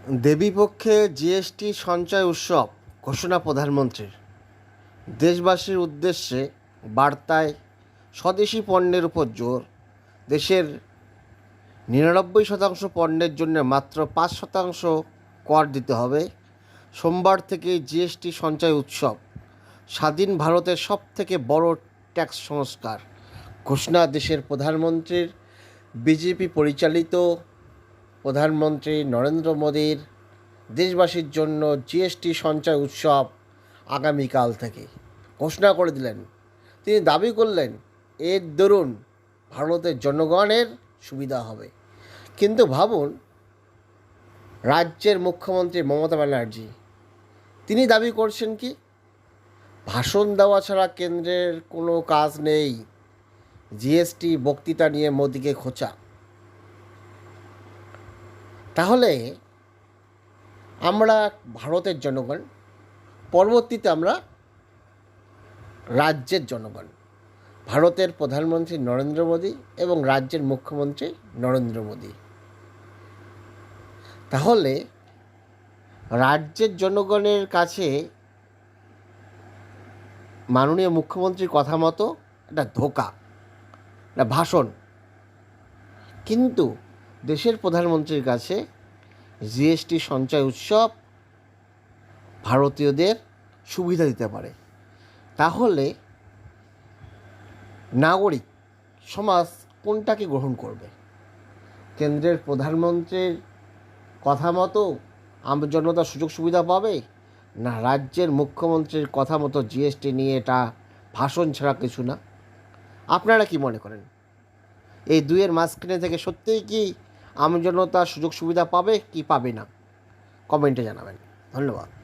দেবীপক্ষে GST সঞ্চয় উৎসব ঘোষণা প্রধানমন্ত্রীর। দেশবাসীর উদ্দেশ্যে বার্তায় স্বদেশি পণ্যের উপর জোর। দেশের 99% পণ্যের জন্য মাত্র 5% কর দিতে হবে। সোমবার থেকে জিএসটি সঞ্চয় উৎসব, স্বাধীন ভারতের সবথেকে বড় ট্যাক্স সংস্কার ঘোষণা দেশের প্রধানমন্ত্রীর। বিজেপি পরিচালিত প্রধানমন্ত্রী নরেন্দ্র মোদীর দেশবাসীর জন্য জিএসটি সঞ্চয় উৎসব আগামীকাল থেকে ঘোষণা করে দিলেন। তিনি দাবি করলেন, এর দরুন ভারতের জনগণের সুবিধা হবে। কিন্তু ভাবুন, রাজ্যের মুখ্যমন্ত্রী মমতা ব্যানার্জি তিনি দাবি করছেন কি? ভাষণ দেওয়া ছাড়া কেন্দ্রের কোনো কাজ নেই। জিএসটি বক্তৃতা নিয়ে মোদিকে খোঁচা। তাহলে আমরা ভারতের জনগণ, পরবর্তীতে আমরা রাজ্যের জনগণ। ভারতের প্রধানমন্ত্রী নরেন্দ্র মোদী এবং রাজ্যের মুখ্যমন্ত্রী নরেন্দ্র মোদী। তাহলে রাজ্যের জনগণের কাছে মাননীয় মুখ্যমন্ত্রীর কথা মতো একটা ধোঁকা, একটা ভাষণ। কিন্তু দেশের প্রধানমন্ত্রীর কাছে জিএসটি সঞ্চয় উৎসব ভারতীয়দের সুবিধা দিতে পারে। তাহলে নাগরিক সমাজ কোনটাকে গ্রহণ করবে? কেন্দ্রের প্রধানমন্ত্রীর কথা মতো আমজনতা সুযোগ সুবিধা পাবে, না রাজ্যের মুখ্যমন্ত্রীর কথা মতো জিএসটি নিয়ে এটা ভাষণ ছাড়া কিছু না? আপনারা কি মনে করেন? এই দুইয়ের মাঝখানে থেকে সত্যিই কি আমজনতা সুযোগ সুবিধা পাবে কি পাবে না? কমেন্টে জানাবেন। ধন্যবাদ।